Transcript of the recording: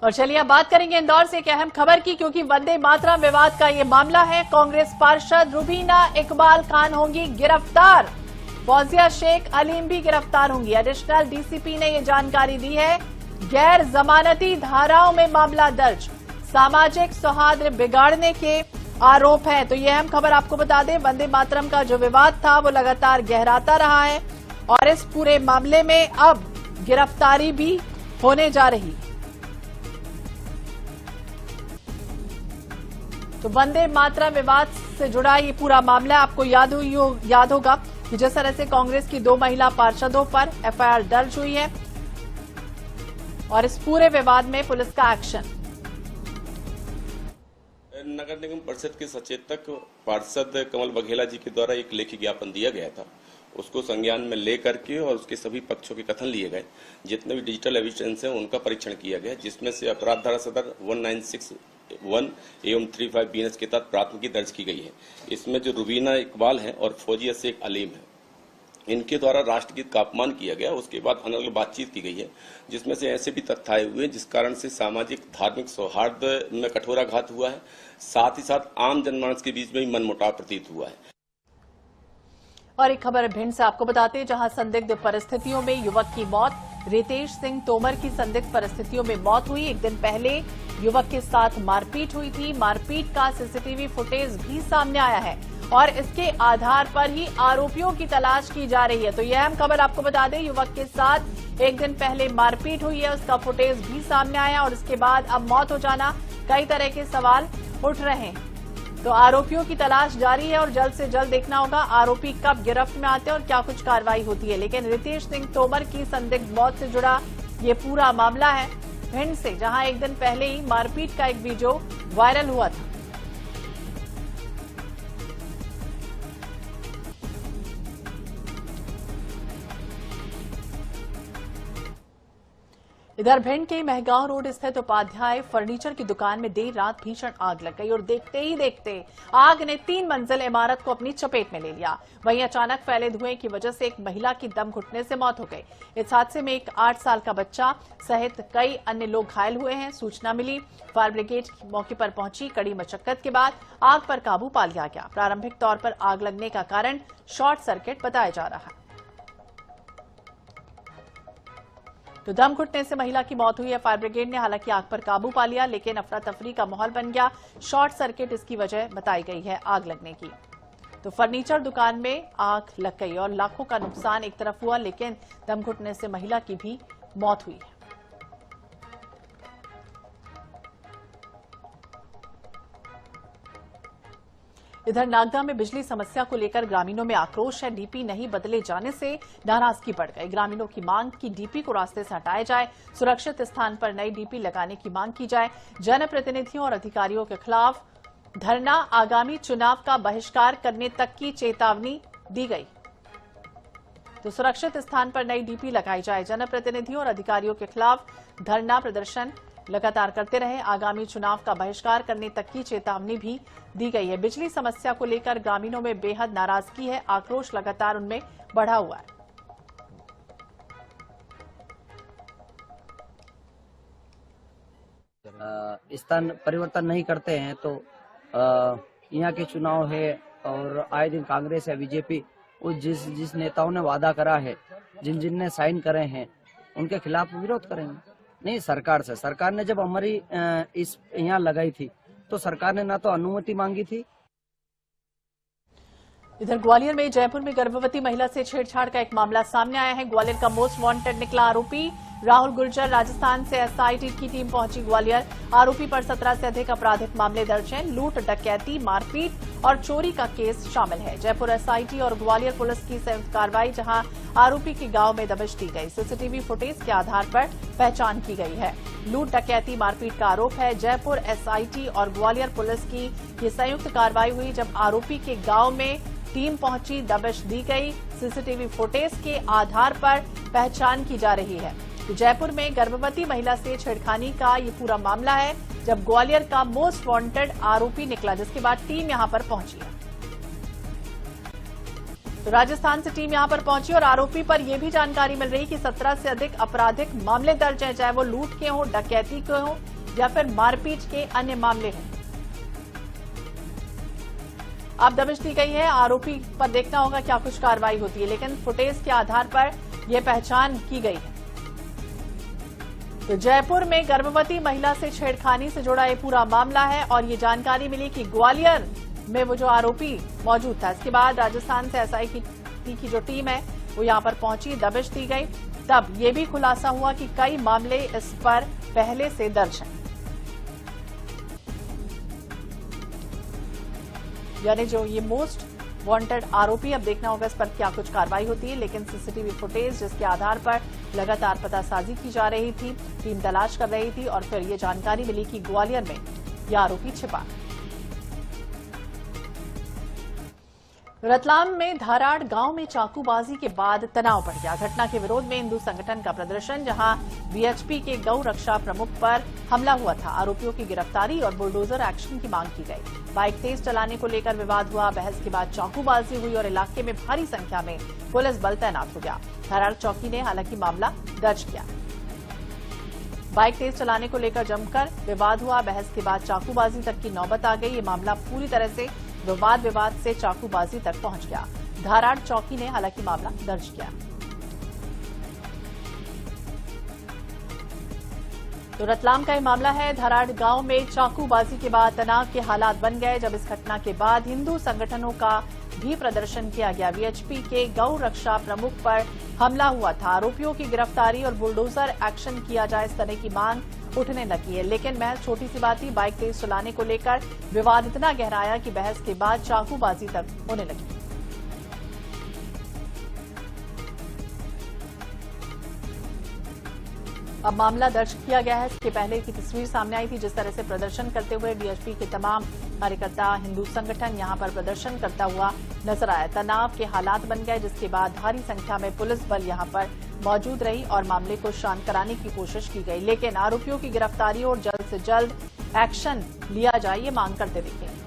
और चलिए अब बात करेंगे इंदौर से एक अहम खबर की, क्योंकि वंदे मातरम विवाद का ये मामला है। कांग्रेस पार्षद रुबीना इकबाल खान होंगी गिरफ्तार, फौजिया शेख अलीम भी गिरफ्तार होंगी। एडिशनल डीसीपी ने ये जानकारी दी है। गैर जमानती धाराओं में मामला दर्ज, सामाजिक सौहार्द बिगाड़ने के आरोप है। तो ये अहम खबर आपको बता दें, वंदे मातरम का जो विवाद था वो लगातार गहराता रहा है और इस पूरे मामले में अब गिरफ्तारी भी होने जा रही। तो वंदे मातरम विवाद से जुड़ा ये पूरा मामला आपको याद होगा कि जिस तरह से कांग्रेस की 2 महिला पार्षदों पर एफआईआर दर्ज हुई है और इस पूरे विवाद में पुलिस का एक्शन। नगर निगम परिषद के सचेतक पार्षद कमल बघेला जी के द्वारा एक लेखी ज्ञापन दिया गया था, उसको संज्ञान में लेकर के और उसके सभी पक्षों के कथन लिए गए। जितने भी डिजिटल एविडेंस हैं उनका परीक्षण किया गया, जिसमें से अपराध धारा सदर 1961 एवं 35 बीएनएस के तहत प्राथमिकी दर्ज की गई है। इसमें जो रुबीना इकबाल है और फौजिया शेख अलीम है, इनके द्वारा राष्ट्रगीत का अपमान किया गया। उसके बाद अलग अलग बातचीत की गई है, जिसमें से ऐसे भी तथ्य आए हुए जिस कारण से सामाजिक धार्मिक सौहार्द में कठोराघात हुआ है, साथ ही साथ आम जनमानस के बीच में भी मनमुटाव प्रतीत हुआ है। और एक खबर भिंड से आपको बताते हैं, जहां संदिग्ध परिस्थितियों में युवक की मौत। रितेश सिंह तोमर की संदिग्ध परिस्थितियों में मौत हुई। एक दिन पहले युवक के साथ मारपीट हुई थी। मारपीट का सीसीटीवी फुटेज भी सामने आया है और इसके आधार पर ही आरोपियों की तलाश की जा रही है। तो यह अहम खबर आपको बता दें, युवक के साथ एक दिन पहले मारपीट हुई है, उसका फुटेज भी सामने आया और उसके बाद अब मौत हो जाना, कई तरह के सवाल उठ रहे हैं। तो आरोपियों की तलाश जारी है और जल्द से जल्द देखना होगा आरोपी कब गिरफ्त में आते हैं और क्या कुछ कार्रवाई होती है। लेकिन रितेश सिंह तोमर की संदिग्ध मौत से जुड़ा ये पूरा मामला है भिंड से, जहां एक दिन पहले ही मारपीट का एक वीडियो वायरल हुआ था। इधर भिंड के महगांव रोड स्थित उपाध्याय फर्नीचर की दुकान में देर रात भीषण आग लग गई और देखते ही देखते आग ने 3 मंजिल इमारत को अपनी चपेट में ले लिया। वहीं अचानक फैले धुएं की वजह से एक महिला की दम घुटने से मौत हो गई। इस हादसे में एक 8 साल का बच्चा सहित कई अन्य लोग घायल हुए हैं। सूचना मिली, फायर ब्रिगेड मौके पर पहुंची। कड़ी मशक्कत के बाद आग पर काबू पा लिया गया। प्रारंभिक तौर पर आग लगने का कारण शॉर्ट सर्किट बताया जा रहा है। तो दम घुटने से महिला की मौत हुई है। फायर ब्रिगेड ने हालांकि आग पर काबू पा लिया, लेकिन अफरा तफरी का माहौल बन गया। शॉर्ट सर्किट इसकी वजह बताई गई है आग लगने की। तो फर्नीचर दुकान में आग लग गई और लाखों का नुकसान एक तरफ हुआ, लेकिन दम घुटने से महिला की भी मौत हुई है। इधर नागदा में बिजली समस्या को लेकर ग्रामीणों में आक्रोश है। डीपी नहीं बदले जाने से नाराजगी बढ़ गई। ग्रामीणों की मांग की डीपी को रास्ते से हटाया जाए, सुरक्षित स्थान पर नई डीपी लगाने की मांग की जाए। जनप्रतिनिधियों और अधिकारियों के खिलाफ धरना, आगामी चुनाव का बहिष्कार करने तक की चेतावनी दी गई। तो सुरक्षित स्थान पर नई डीपी लगाई जाए। जनप्रतिनिधियों और अधिकारियों के खिलाफ धरना प्रदर्शन लगातार करते रहे। आगामी चुनाव का बहिष्कार करने तक की चेतावनी भी दी गई है। बिजली समस्या को लेकर ग्रामीणों में बेहद नाराजगी है। आक्रोश लगातार उनमें बढ़ा हुआ है। स्थान परिवर्तन नहीं करते हैं तो यहाँ के चुनाव है और आए दिन कांग्रेस या बीजेपी जिस नेताओं ने वादा करा है, जिनने साइन करे हैं, उनके खिलाफ विरोध करेंगे। नहीं, सरकार ने जब हमारी इस यहाँ लगाई थी तो सरकार ने ना तो अनुमति मांगी थी। इधर ग्वालियर में जयपुर में गर्भवती महिला से छेड़छाड़ का एक मामला सामने आया है। ग्वालियर का मोस्ट वांटेड निकला आरोपी राहुल गुर्जर। राजस्थान से एसआईटी की टीम पहुंची ग्वालियर। आरोपी पर 17 से अधिक आपराधिक मामले दर्ज हैं। लूट, डकैती, मारपीट और चोरी का केस शामिल है। जयपुर एसआईटी और ग्वालियर पुलिस की संयुक्त कार्रवाई, जहां आरोपी के गांव में दबिश दी गई। सीसीटीवी फुटेज के आधार पर पहचान की गई है। लूट, डकैती, मारपीट का आरोप है। जयपुर एसआईटी और ग्वालियर पुलिस की ये संयुक्त कार्रवाई हुई जब आरोपी के गांव में टीम पहुंची, दबिश दी गई। सीसीटीवी फुटेज के आधार पर पहचान की जा रही है। तो जयपुर में गर्भवती महिला से छेड़खानी का ये पूरा मामला है, जब ग्वालियर का मोस्ट वांटेड आरोपी निकला, जिसके बाद टीम यहां पर पहुंची है। तो राजस्थान से टीम यहां पर पहुंची और आरोपी पर यह भी जानकारी मिल रही कि 17 से अधिक आपराधिक मामले दर्ज हैं, चाहे वो लूट के हों, डकैती के हों या फिर मारपीट के अन्य मामले हों। अब दबिश दी गई है, आरोपी पर देखना होगा क्या कुछ कार्रवाई होती है, लेकिन फुटेज के आधार पर यह पहचान की गई है। तो जयपुर में गर्भवती महिला से छेड़खानी से जुड़ा ये पूरा मामला है और ये जानकारी मिली कि ग्वालियर में वो जो आरोपी मौजूद था। इसके बाद राजस्थान से एसआई की जो टीम है वो यहां पर पहुंची, दबिश दी गई। तब ये भी खुलासा हुआ कि कई मामले इस पर पहले से दर्ज हैं, यानी जो ये मोस्ट वांटेड आरोपी। अब देखना होगा इस पर क्या कुछ कार्रवाई होती है, लेकिन सीसीटीवी फुटेज जिसके आधार पर लगातार पतासाजी की जा रही थी, टीम तलाश कर रही थी और फिर ये जानकारी मिली कि ग्वालियर में यह आरोपी छिपा। रतलाम में धाराड़ गांव में चाकूबाजी के बाद तनाव बढ़ गया। घटना के विरोध में हिंदू संगठन का प्रदर्शन, जहां बीएचपी के गौ रक्षा प्रमुख पर हमला हुआ था। आरोपियों की गिरफ्तारी और बुलडोजर एक्शन की मांग की गई। बाइक तेज चलाने को लेकर विवाद हुआ, बहस के बाद चाकूबाजी हुई और इलाके में भारी संख्या में पुलिस बल तैनात हो गया। धाराड़ चौकी ने हालांकि मामला दर्ज किया। बाइक तेज चलाने को लेकर जमकर विवाद हुआ, बहस के बाद चाकूबाजी तक की नौबत आ गई। ये मामला पूरी तरह से विवाद से चाकूबाजी तक पहुंच गया। धाराड़ चौकी ने हालांकि मामला दर्ज किया। तो रतलाम का ये मामला है। धाराड़ गांव में चाकूबाजी के बाद तनाव के हालात बन गए, जब इस घटना के बाद हिंदू संगठनों का भी प्रदर्शन किया गया। बीएचपी के गौ रक्षा प्रमुख पर हमला हुआ था। आरोपियों की गिरफ्तारी और बुलडोजर एक्शन किया जाए, इस तरह की मांग उठने लगी है। लेकिन महज छोटी सी बात थी, बाइक तेज चलाने को लेकर विवाद इतना गहराया कि बहस के बाद चाकूबाजी तक होने लगी। अब मामला दर्ज किया गया है। इसके पहले की तस्वीर सामने आई थी, जिस तरह से प्रदर्शन करते हुए बीएचपी के तमाम कार्यकर्ता, हिंदू संगठन यहां पर प्रदर्शन करता हुआ नजर आया। तनाव के हालात बन गए, जिसके बाद भारी संख्या में पुलिस बल यहां पर मौजूद रही और मामले को शांत कराने की कोशिश की गई। लेकिन आरोपियों की गिरफ्तारी और जल्द से जल्द एक्शन लिया जाए, ये मांग करते दिखे।